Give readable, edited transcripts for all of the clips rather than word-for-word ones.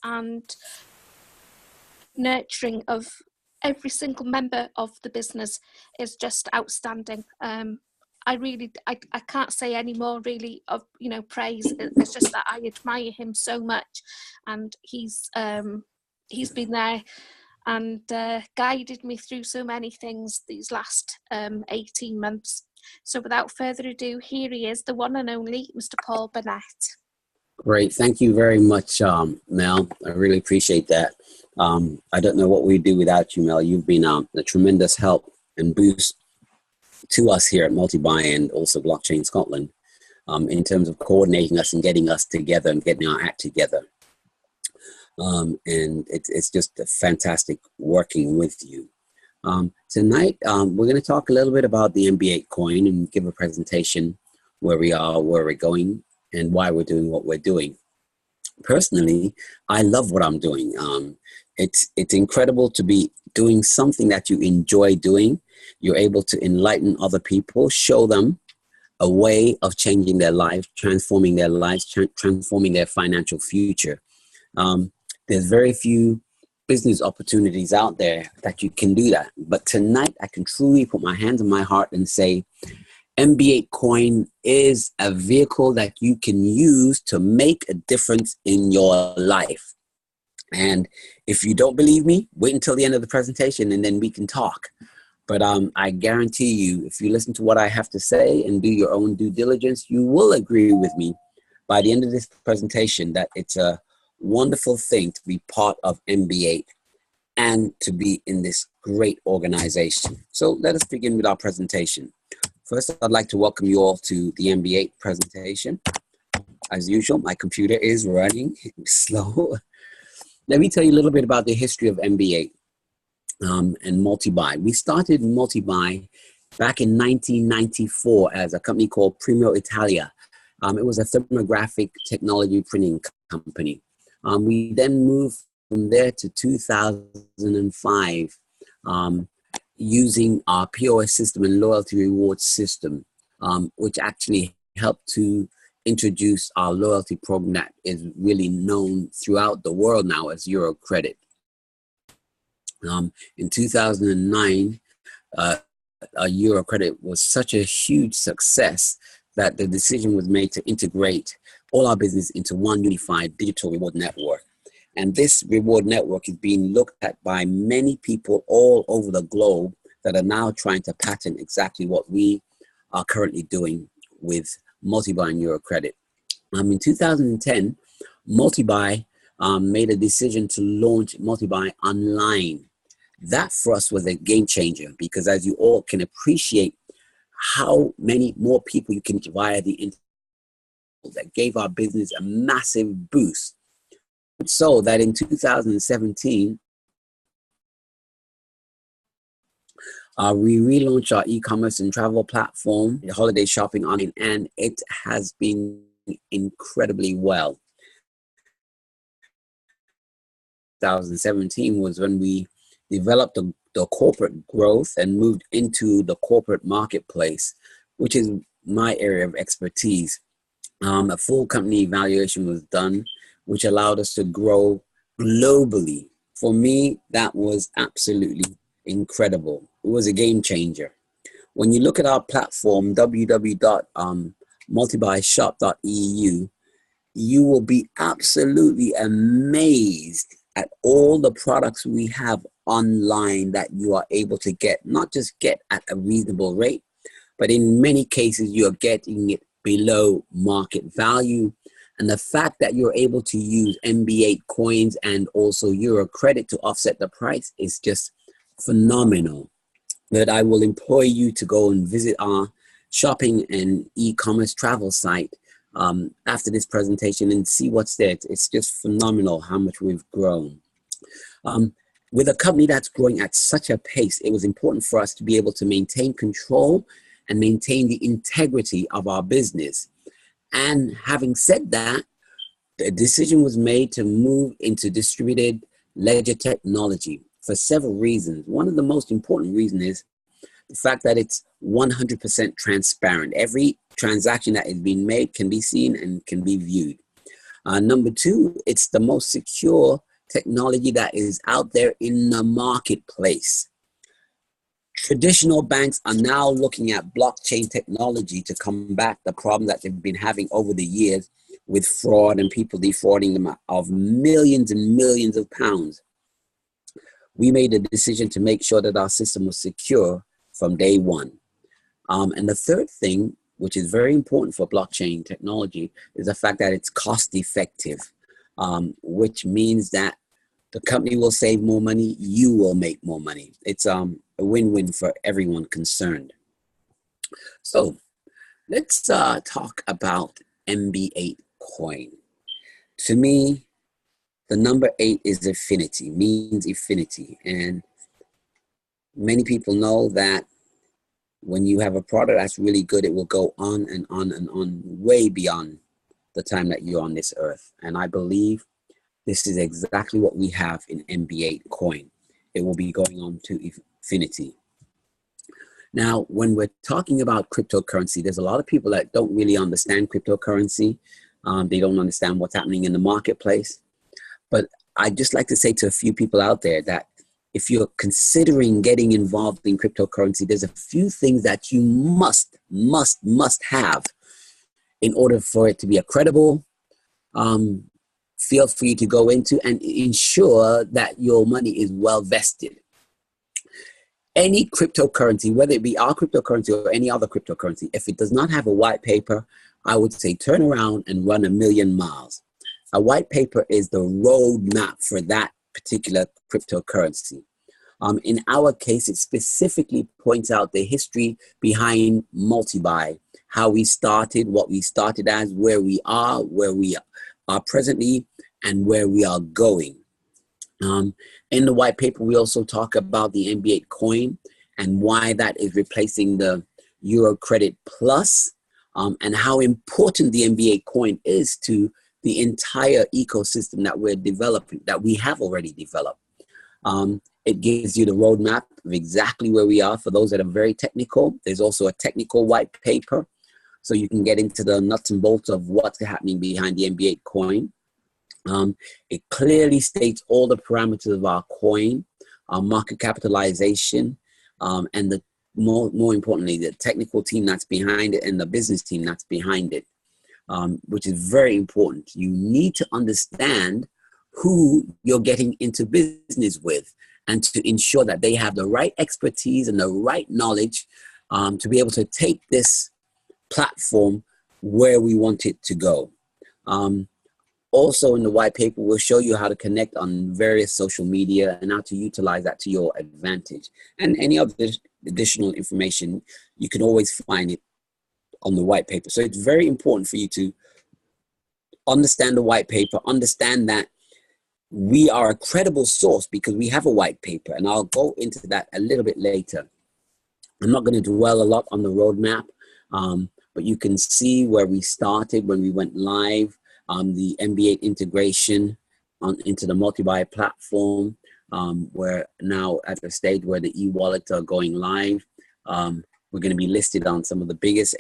and nurturing of every single member of the business is just outstanding. I can't say any more really of praise. It's just that I admire him so much, and he's been there and guided me through so many things these last 18 months. So without further ado, here he is, the one and only Mr. Paul Burnett. Great. Thank you very much, Mel. I really appreciate that. I don't know what we'd do without you, Mel. You've been a tremendous help and boost to us here at Multibuy and also Blockchain Scotland in terms of coordinating us and getting us together and getting our act together. And it's just fantastic working with you. Tonight, we're going to talk a little bit about the MB8 coin and give a presentation where we are, where we're going, and why we're doing what we're doing. Personally, I love what I'm doing. It's incredible to be doing something that you enjoy doing. You're able to enlighten other people, show them a way of changing their lives, transforming their lives, transforming their financial future. There's very few business opportunities out there that you can do that. But tonight, I can truly put my hands on my heart and say, MB8 Coin is a vehicle that you can use to make a difference in your life. And if you don't believe me, wait until the end of the presentation and then we can talk. But I guarantee you, if you listen to what I have to say and do your own due diligence, you will agree with me by the end of this presentation that it's a wonderful thing to be part of MB8 and to be in this great organization. So let us begin with our presentation. First, I'd like to welcome you all to the MB8 presentation. As usual, my computer is running slow. Let me tell you a little bit about the history of MB8 and Multibuy. We started Multibuy back in 1994 as a company called Primo Italia. It was a thermographic technology printing company. We then moved from there to 2005. Using our POS system and loyalty reward system, which actually helped to introduce our loyalty program that is really known throughout the world now as Euro Credit. In 2009, Euro Credit was such a huge success that the decision was made to integrate all our business into one unified digital reward network. And this reward network is being looked at by many people all over the globe that are now trying to patent exactly what we are currently doing with Multibuy and Euro Credit. In 2010, Multibuy made a decision to launch Multibuy online. That for us was a game changer because as you all can appreciate how many more people you can via the internet, that gave our business a massive boost. So that in 2017, we relaunched our e-commerce and travel platform, the holiday shopping online, and it has been incredibly well. 2017 was when we developed the corporate growth and moved into the corporate marketplace, which is my area of expertise. A full company evaluation was done, which allowed us to grow globally. For me, that was absolutely incredible. It was a game changer. When you look at our platform, www.multibuyshop.eu, you will be absolutely amazed at all the products we have online that you are able to get, not just get at a reasonable rate, but in many cases, you're getting it below market value. And the fact that you're able to use MB8 coins and also Euro Credit to offset the price is just phenomenal. But I will employ you to go and visit our shopping and e-commerce travel site after this presentation and see what's there. It's just phenomenal how much we've grown. With a company that's growing at such a pace, it was important for us to be able to maintain control and maintain the integrity of our business. And having said that, the decision was made to move into distributed ledger technology for several reasons. One of the most important reasons is the fact that it's 100% transparent. Every transaction that is being made can be seen and can be viewed. Number two, it's the most secure technology that is out there in the marketplace. Traditional banks are now looking at blockchain technology to combat the problem that they've been having over the years with fraud and people defrauding them of millions and millions of pounds. We made a decision to make sure that our system was secure from day one. And the third thing, which is very important for blockchain technology, is the fact that it's cost effective, which means that the company will save more money, you will make more money. It's a win-win for everyone concerned. So let's talk about MB8 coin. To me, the number 8 is affinity, means affinity. And many people know that when you have a product that's really good, it will go on and on and on, way beyond the time that you're on this earth. And I believe this is exactly what we have in MB8 coin. It will be going on to infinity. Now, when we're talking about cryptocurrency, there's a lot of people that don't really understand cryptocurrency. They don't understand what's happening in the marketplace. But I'd just like to say to a few people out there that if you're considering getting involved in cryptocurrency, there's a few things that you must have in order for it to be a credible field for you to go into and ensure that your money is well vested. Any cryptocurrency, whether it be our cryptocurrency or any other cryptocurrency, if it does not have a white paper, I would say turn around and run a million miles. A white paper is the roadmap for that particular cryptocurrency. In our case, it specifically points out the history behind multi-buy, how we started, what we started as, where we are presently, and where we are going. In the white paper, we also talk about the MB8 coin and why that is replacing the Euro Credit Plus, and how important the MB8 coin is to the entire ecosystem that we're developing, that we have already developed. It gives you the roadmap of exactly where we are. For those that are very technical, there's also a technical white paper, so you can get into the nuts and bolts of what's happening behind the MB8 coin. It clearly states all the parameters of our coin, our market capitalization, and the more importantly, the technical team that's behind it and the business team that's behind it, which is very important. You need to understand who you're getting into business with and to ensure that they have the right expertise and the right knowledge to be able to take this platform where we want it to go. Also in the white paper, we'll show you how to connect on various social media and how to utilize that to your advantage. And any other additional information, you can always find it on the white paper. So it's very important for you to understand the white paper, understand that we are a credible source because we have a white paper. And I'll go into that a little bit later. I'm not going to dwell a lot on the roadmap, but you can see where we started when we went live. The MB8 integration into the multi-buy platform. We're now at the stage where the e-wallets are going live. We're going to be listed on some of the biggest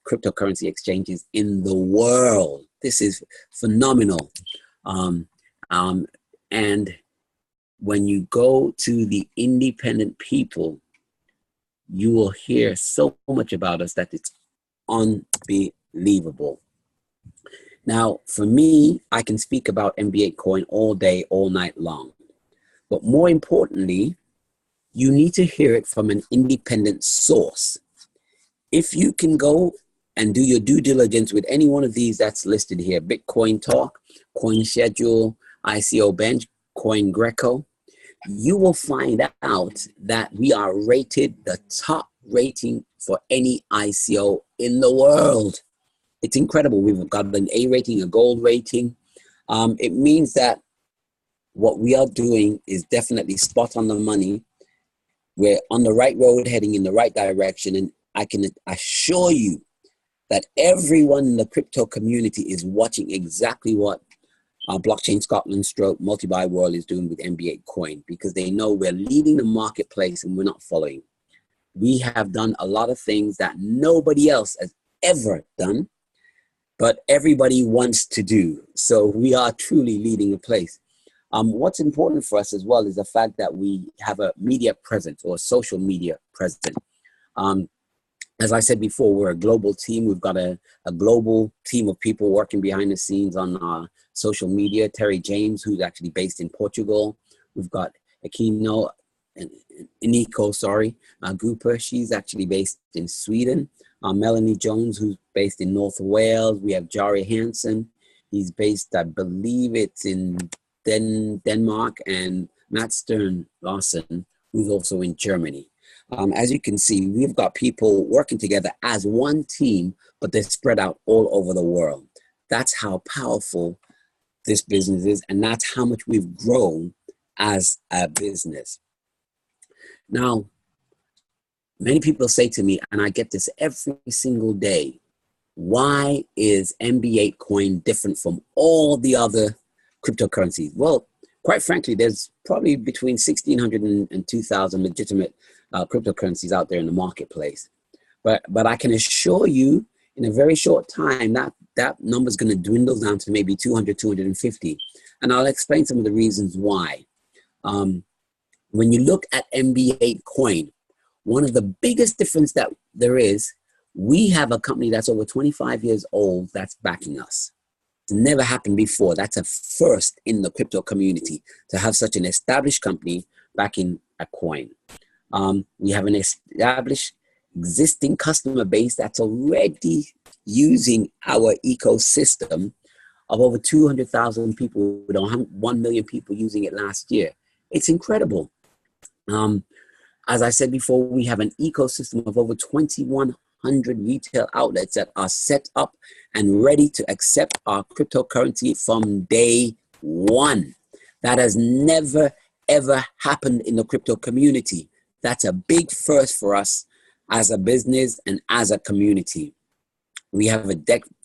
cryptocurrency exchanges in the world. This is phenomenal. And when you go to the independent people, you will hear so much about us that it's unbelievable. Now, for me, I can speak about MB8 coin all day, all night long. But more importantly, you need to hear it from an independent source. If you can go and do your due diligence with any one of these that's listed here, Bitcoin Talk, Coin Schedule, ICO Bench, Coin Greco, you will find out that we are rated the top rating for any ICO in the world. It's incredible. We've got an A rating, a gold rating. It means that what we are doing is definitely spot on the money. We're on the right road, heading in the right direction. And I can assure you that everyone in the crypto community is watching exactly what Blockchain Scotland stroke multi-buy world is doing with MB8 coin, because they know we're leading the marketplace and we're not following. We have done a lot of things that nobody else has ever done. but everybody wants to do. So we are truly leading the place. What's important for us as well is the fact that we have a media presence or social media presence. As I said before, we're a global team. We've got a global team of people working behind the scenes on social media. Terry James, who's actually based in Portugal. We've got Aquino, Iniko, Gooper. She's actually based in Sweden. Melanie Jones, who's based in North Wales. We have Jari Hansen. He's based, I believe it's in Denmark. And Matt Stern Larsen, who's also in Germany. As you can see, we've got people working together as one team, but they're spread out all over the world. That's how powerful this business is, and that's how much we've grown as a business. Now, many people say to me, and I get this every single day, why is MB8 Coin different from all the other cryptocurrencies? Well, quite frankly, there's probably between 1,600 and 2,000 legitimate cryptocurrencies out there in the marketplace. But I can assure you in a very short time that number is going to dwindle down to maybe 200, 250. And I'll explain some of the reasons why. When you look at MB8 Coin, one of the biggest difference that there is, we have a company that's over 25 years old that's backing us. It's never happened before. That's a first in the crypto community to have such an established company backing a coin. We have an established existing customer base that's already using our ecosystem of over 200,000 people, with 1 million people using it last year. It's incredible. As I said before, we have an ecosystem of over 2,100 retail outlets that are set up and ready to accept our cryptocurrency from day one. That has never, ever happened in the crypto community. That's a big first for us as a business and as a community. We have a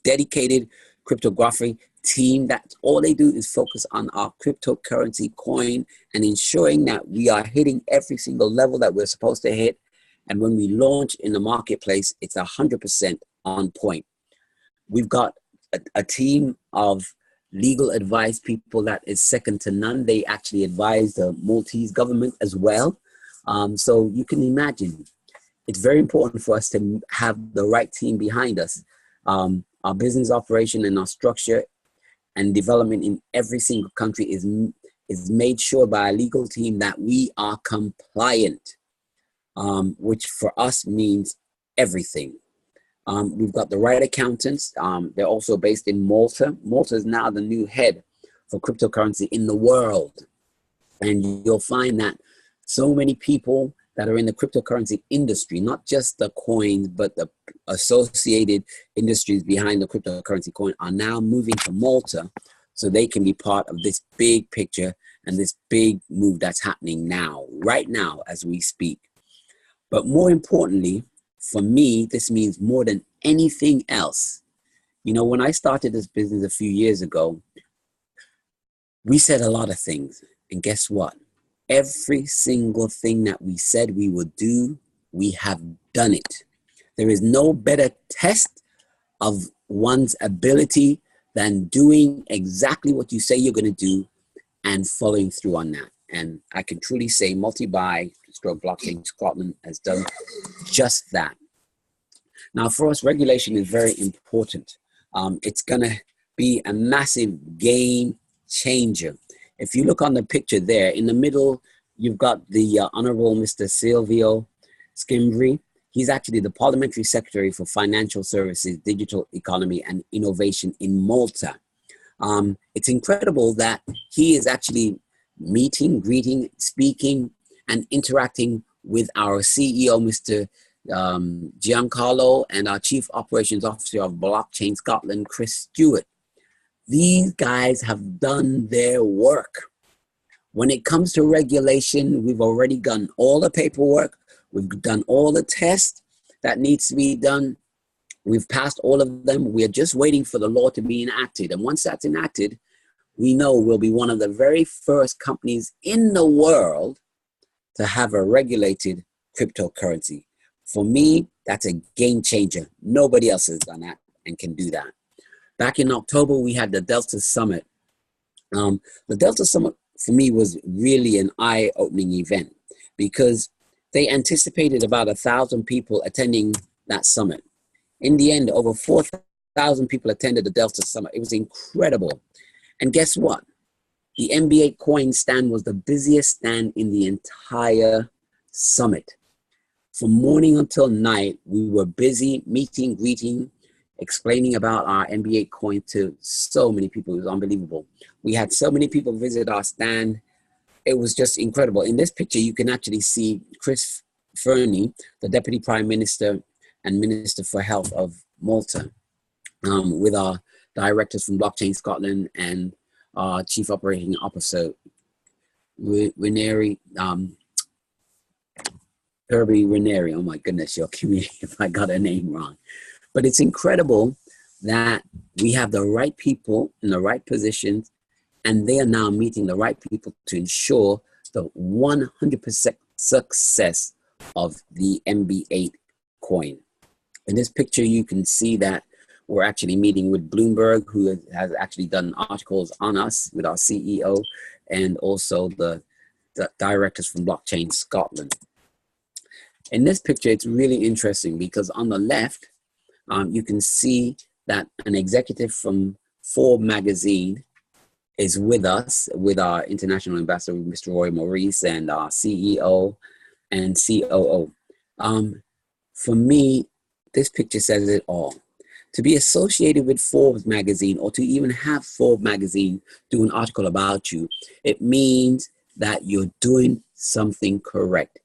dedicated cryptography team that all they do is focus on our cryptocurrency coin and ensuring that we are hitting every single level that we're supposed to hit. And when we launch in the marketplace, it's 100% on point. We've got a team of legal advice people that is second to none. They actually advise the Maltese government as well. So you can imagine, it's very important for us to have the right team behind us. Our business operation and our structure and development in every single country is made sure by a legal team that we are compliant, which for us means everything. We've got the right accountants. They're also based in Malta. Malta is now the new head for cryptocurrency in the world. And you'll find that so many people that are in the cryptocurrency industry, not just the coins, but the associated industries behind the cryptocurrency coin, are now moving to Malta so they can be part of this big picture and this big move that's happening now, right now as we speak. But more importantly, for me, this means more than anything else. You know, when I started this business a few years ago, we said a lot of things. And guess what? Every single thing that we said we would do, we have done it. There is no better test of one's ability than doing exactly what you say you're going to do and following through on that. And I can truly say Multi-Buy Stroke Blockchain Scotland has done just that. Now, for us, regulation is very important. It's going to be a massive game changer. If you look on the picture there, in the middle, you've got the Honorable Mr. Silvio Scimbri. He's actually the Parliamentary Secretary for Financial Services, Digital Economy and Innovation in Malta. It's incredible that he is actually meeting, greeting, speaking, and interacting with our CEO, Mr. Giancarlo, and our Chief Operations Officer of Blockchain Scotland, Chris Stewart. These guys have done their work. When it comes to regulation, we've already done all the paperwork. We've done all the tests that needs to be done. We've passed all of them. We're just waiting for the law to be enacted. And once that's enacted, we know we'll be one of the very first companies in the world to have a regulated cryptocurrency. For me, that's a game changer. Nobody else has done that and can do that. Back in October, we had the Delta Summit. The Delta Summit for me was really an eye-opening event because they anticipated about 1,000 people attending that summit. In the end, over 4,000 people attended the Delta Summit. It was incredible. And guess what? The MB8 Coin stand was the busiest stand in the entire summit. From morning until night, we were busy meeting, greeting, explaining about our MB8 Coin to so many people. It was unbelievable. We had so many people visit our stand. It was just incredible. In this picture, you can actually see Chris Fernie, the Deputy Prime Minister and Minister for Health of Malta, with our directors from Blockchain Scotland and our Chief Operating Officer, Ranieri, Kirby Ranieri. Oh my goodness, you'll kill me if I got her name wrong. But it's incredible that we have the right people in the right positions, and they are now meeting the right people to ensure the 100% success of the MB8 coin. In this picture, you can see that we're actually meeting with Bloomberg, who has actually done articles on us, with our CEO, and also the directors from Blockchain Scotland. In this picture, it's really interesting because on the left, you can see that an executive from Forbes magazine is with us, with our international ambassador, Mr. Roy Maurice, and our CEO and COO. For me, this picture says it all. To be associated with Forbes magazine, or to even have Forbes magazine do an article about you, it means that you're doing something correct.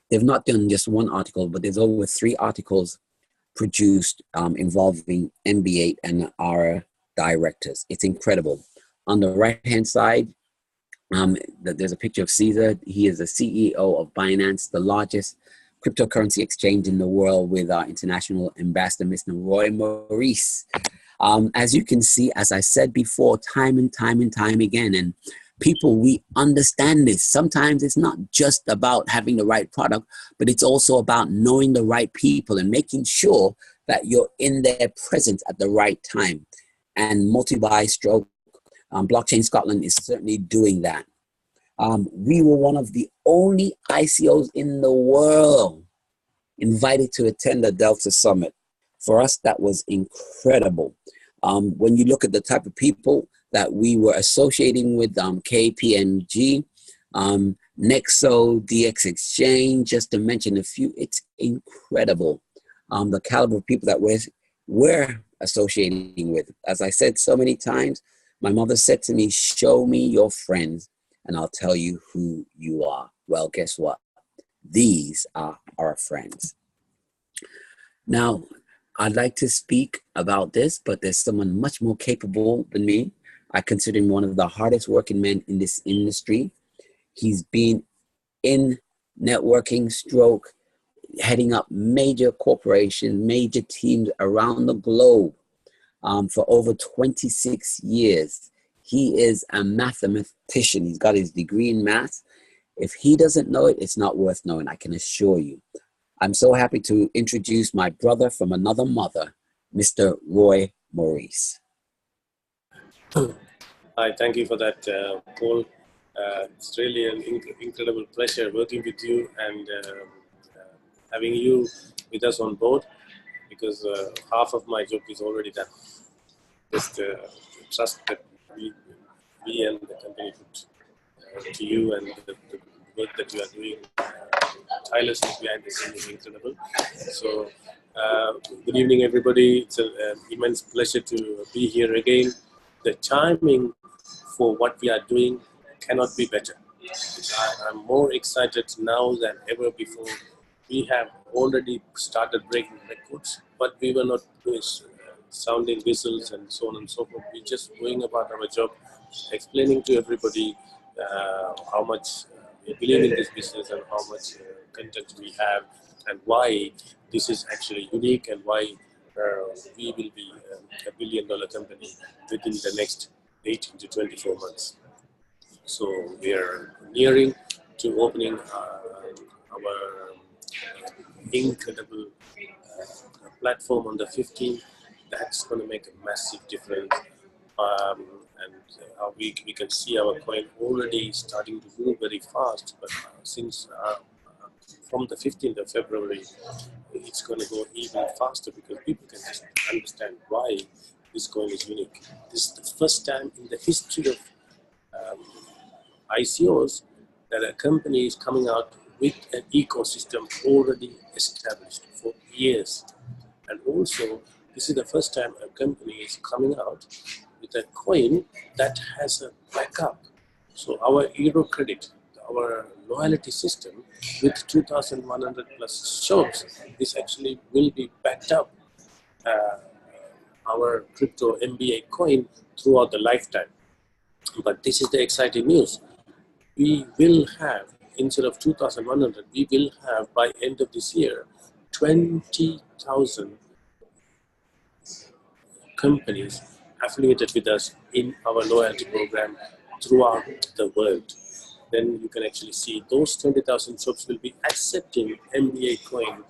They've not done just one article, but there's over 3 articles produced involving MB8 and our directors. It's incredible. On the right-hand side, there's a picture of Caesar. He is the CEO of Binance, the largest cryptocurrency exchange in the world, with our international ambassador, Mr. Roy Maurice. As you can see, as I said before, time and time again, and people, we understand this. Sometimes it's not just about having the right product, but it's also about knowing the right people and making sure that you're in their presence at the right time. And multi-buy stroke, Blockchain Scotland is certainly doing that. We were one of the only ICOs in the world invited to attend the Delta Summit. For us, that was incredible. When you look at the type of people that we were associating with, KPMG, Nexo, DX Exchange, just to mention a few, it's incredible. The caliber of people that we're associating with. As I said so many times, my mother said to me, show me your friends and I'll tell you who you are. Well, guess what? These are our friends. Now, I'd like to speak about this, but there's someone much more capable than me. I consider him one of the hardest working men in this industry. He's been in networking stroke, heading up major corporations, major teams around the globe for over 26 years. He is a mathematician. He's got his degree in math. If he doesn't know it, it's not worth knowing, I can assure you. I'm so happy to introduce my brother from another mother, Mr. Roy Maurice. Hi, thank you for that, Paul. It's really an incredible pleasure working with you and having you with us on board, because half of my job is already done. Just trust that we and the company put to you, and the work that you are doing tirelessly behind the scene is incredible. So, good evening, everybody. It's an immense pleasure to be here again. The timing for what we are doing cannot be better. I'm more excited now than ever before. We have already started breaking records, but we were not sounding whistles and so on and so forth. We're just going about our job, explaining to everybody how much we believe in this business and how much content we have, and why this is actually unique, and why we will be a billion-dollar company within the next 18 to 24 months. So we are nearing to opening our incredible platform on the 15th. that's going to make a massive difference. And we can see our coin already starting to move very fast, but since from the 15th of February, it's going to go even faster because people can just understand why this coin is unique. This is the first time in the history of ICOs that a company is coming out with an ecosystem already established for years. And also, this is the first time a company is coming out with a coin that has a backup. So our Euro Credit, our loyalty system with 2,100 plus shops, this actually will be backed up our crypto MB8 coin throughout the lifetime. But this is the exciting news. We will have, instead of 2,100, we will have by end of this year, 20,000 companies affiliated with us in our loyalty program throughout the world. Then you can actually see those 20,000 shops will be accepting MB8 coin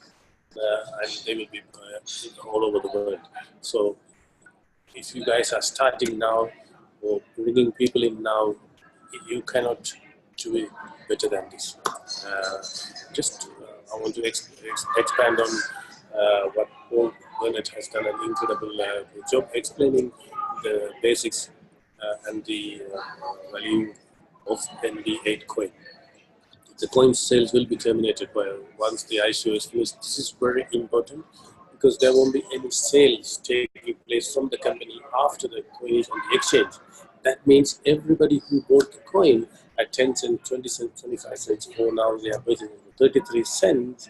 and they will be all over the world. So if you guys are starting now or bringing people in now, you cannot do it better than this. I want to expand on what Paul Burnett has done an incredible job explaining the basics and the value of MB8 coin. The coin sales will be terminated once the ICO is finished. This is very important because there won't be any sales taking place from the company after the coin is on the exchange. That means everybody who bought the coin at 10 cents, 20 cents, 25 cents, or now they are purchasing for 33 cents,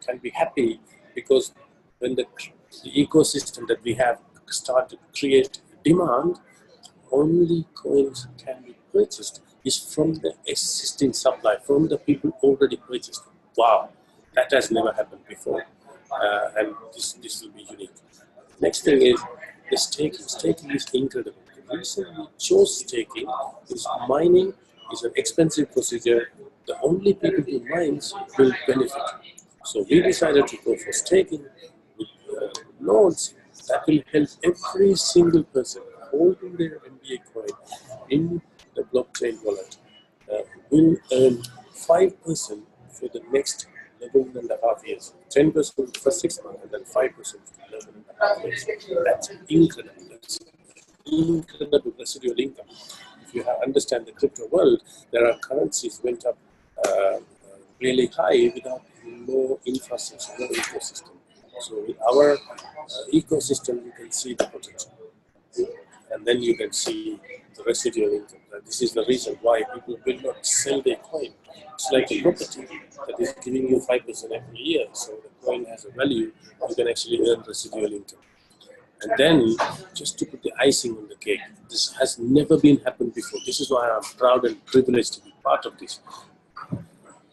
can be happy because when the ecosystem that we have started to create demand, only coins can be purchased is from the existing supply, from the people already purchased. Wow, that has never happened before, and this will be unique. Next thing is the staking. Staking is incredible. The reason we chose staking is mining is an expensive procedure. The only people who mines will benefit. So we decided to go for staking with nodes that will help every single person holding their MB8 coin in the blockchain wallet will earn 5% for the next 11.5 years. 10% for 6 months and then 5% for 11.5 years. That's incredible. That's incredible residual income. If you understand the crypto world, there are currencies went up really high without no infrastructure, no ecosystem. So with our ecosystem, you can see the potential. And then you can see the residual income. This is the reason why people will not sell their coin. It's like a property that is giving you 5% every year. So the coin has a value, you can actually earn residual income. And then, just to put the icing on the cake, this has never been happened before. This is why I'm proud and privileged to be part of this.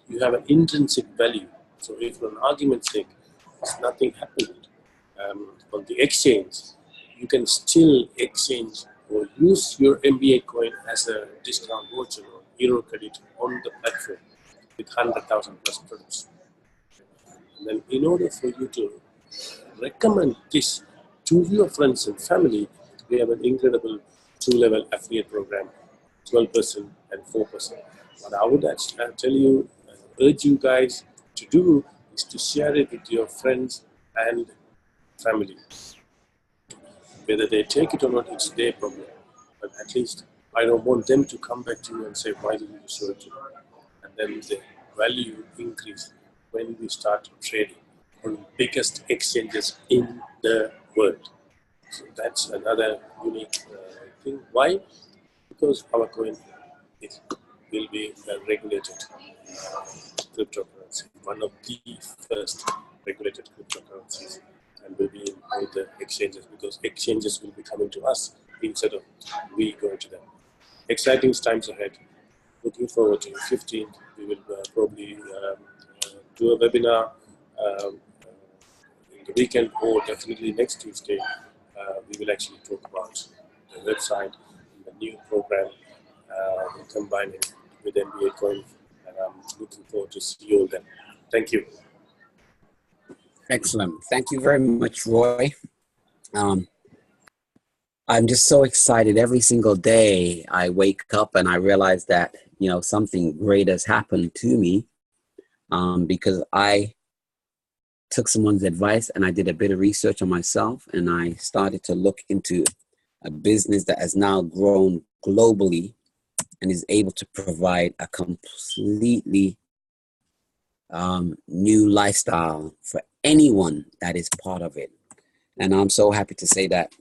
You have an intrinsic value. So if for an argument's sake, there's nothing happened on the exchange, you can still exchange or use your MB8 coin as a discount voucher or Euro Credit on the platform with 100,000 plus products. And then in order for you to recommend this to your friends and family, we have an incredible 2-level affiliate program, 12% and 4%. What I would tell you, urge you guys to do is to share it with your friends and family. Whether they take it or not, it's their problem. But at least I don't want them to come back to you and say, why didn't you show it to me? And then the value increase when we start trading on biggest exchanges in the world. So that's another unique thing. Why? Because our coin will be a regulated cryptocurrency, one of the first regulated cryptocurrencies, and will be in all the exchanges because exchanges will be coming to us instead of we going to them. Exciting times ahead. Looking forward to 15th. We will probably do a webinar in the weekend or definitely next Tuesday. We will actually talk about the website and the new program combining with MB8 Coin, and I'm looking forward to see you all then. Thank you. Excellent. Thank you very much, Roy. I'm just so excited every single day. I wake up and I realize that, something great has happened to me, because I took someone's advice and I did a bit of research on myself, and I started to look into a business that has now grown globally and is able to provide a completely new lifestyle for anyone that is part of it. And I'm so happy to say that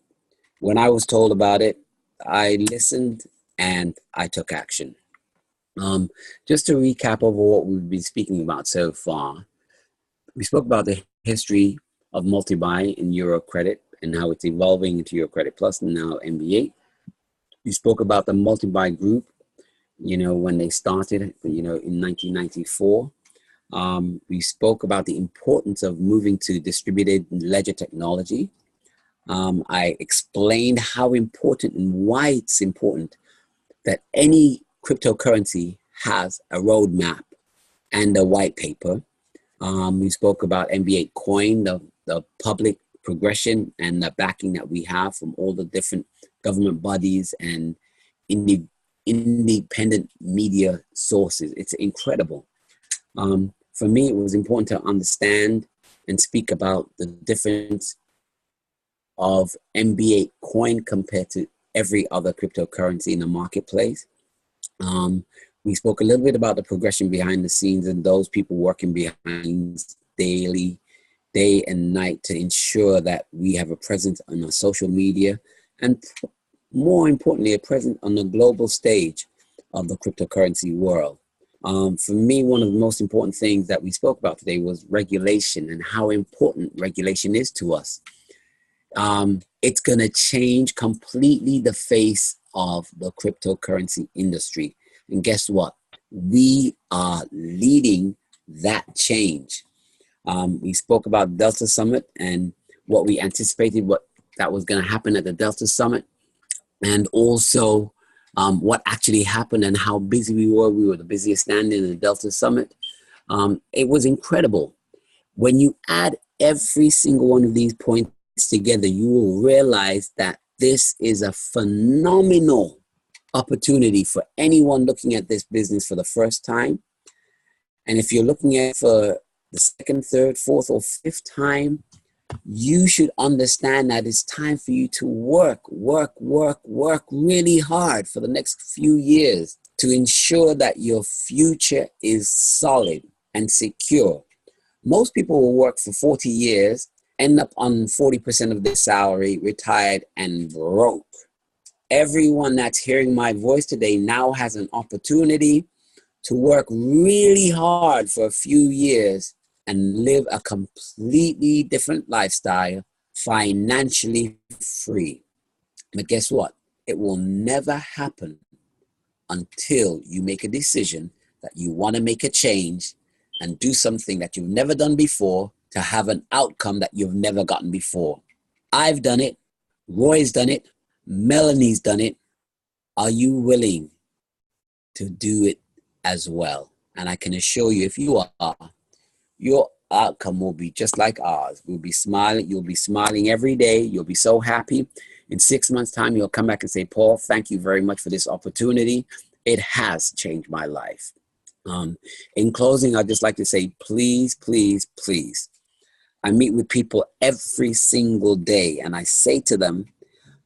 when I was told about it, I listened and I took action. Just to recap over what we've been speaking about so far, we spoke about the history of multi-buy in Euro credit and how it's evolving into Euro credit plus and now MB8. We spoke about the multi-buy group, when they started, in 1994. We spoke about the importance of moving to distributed ledger technology. I explained how important and why it's important that any cryptocurrency has a roadmap and a white paper. We spoke about MB8 Coin, the public progression and the backing that we have from all the different government bodies and independent media sources. It's incredible. For me, it was important to understand and speak about the difference of MB8 Coin compared to every other cryptocurrency in the marketplace. We spoke a little bit about the progression behind the scenes and those people working behind daily, day and night to ensure that we have a presence on our social media and more importantly, a presence on the global stage of the cryptocurrency world. For me, one of the most important things that we spoke about today was regulation and how important regulation is to us. It's going to change completely the face of the cryptocurrency industry. And guess what? We are leading that change. We spoke about Delta Summit and what we anticipated, what that was going to happen at the Delta Summit, and also what actually happened and how busy we were. We were the busiest stand in the Delta Summit. It was incredible. When you add every single one of these points together, you will realize that this is a phenomenal opportunity for anyone looking at this business for the first time. And if you're looking at it for the second, third, fourth, or fifth time, you should understand that it's time for you to work really hard for the next few years to ensure that your future is solid and secure. Most people will work for 40 years, end up on 40% of their salary, retired, and broke. Everyone that's hearing my voice today now has an opportunity to work really hard for a few years and live a completely different lifestyle, financially free. But guess what? It will never happen until you make a decision that you want to make a change and do something that you've never done before to have an outcome that you've never gotten before. I've done it. Roy's done it. Melanie's done it. Are you willing to do it as well? And I can assure you, if you are, your outcome will be just like ours. We'll be smiling. You'll be smiling every day. You'll be so happy. In 6 months' time, you'll come back and say, Paul, thank you very much for this opportunity. It has changed my life. In closing, I'd just like to say, please, please, please. I meet with people every single day, and I say to them,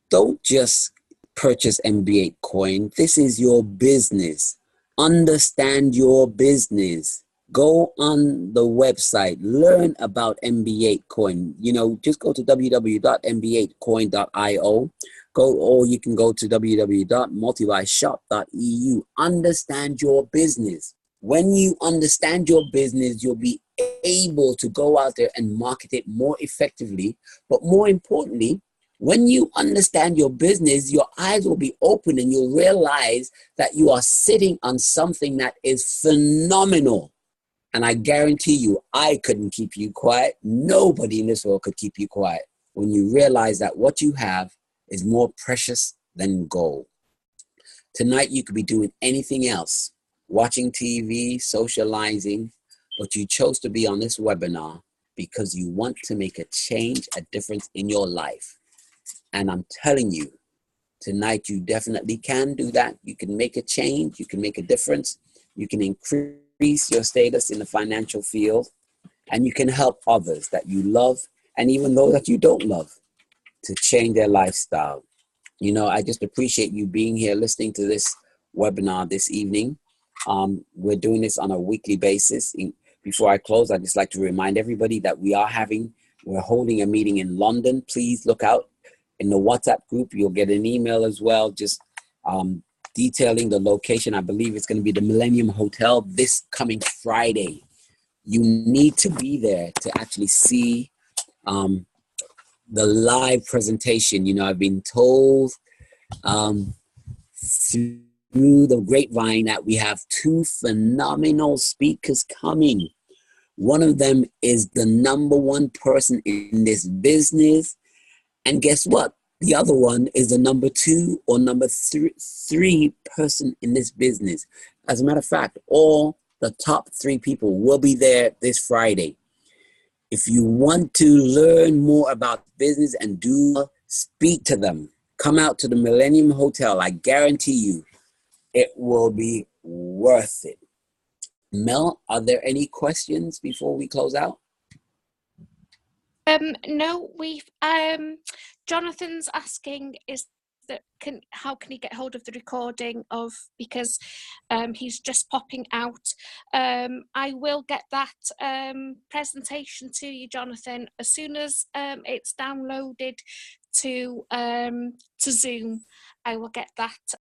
don't just purchase MB8 coin. This is your business. Understand your business. Go on the website, learn about MB8 coin. Just go to www.mb8coin.io. Or you can go to www.multibuyshop.eu. Understand your business. When you understand your business, you'll be able to go out there and market it more effectively. But more importantly, when you understand your business, your eyes will be open and you'll realize that you are sitting on something that is phenomenal. And I guarantee you, I couldn't keep you quiet. Nobody in this world could keep you quiet when you realize that what you have is more precious than gold. Tonight, you could be doing anything else, watching TV, socializing, but you chose to be on this webinar because you want to make a change, a difference in your life. And I'm telling you, tonight you definitely can do that. You can make a change. You can make a difference. You can increase your status in the financial field, and you can help others that you love and even those that you don't love to change their lifestyle. You know, I just appreciate you being here listening to this webinar this evening. We're doing this on a weekly basis. Before I close, I'd just like to remind everybody that we're holding a meeting in London. Please look out in the WhatsApp group. You'll get an email as well, just detailing the location. I believe it's going to be the Millennium Hotel this coming Friday. You need to be there to actually see the live presentation. You know, I've been told through the grapevine that we have two phenomenal speakers coming. One of them is the #1 person in this business. And guess what? The other one is the #2 or #3 person in this business. As a matter of fact, all the top 3 people will be there this Friday. If you want to learn more about business and speak to them, come out to the Millennium Hotel. I guarantee you, it will be worth it. Mel, are there any questions before we close out? No, Jonathan's asking how can he get hold of the recording of, because he's just popping out. I will get that presentation to you, Jonathan, as soon as it's downloaded to Zoom. I will get that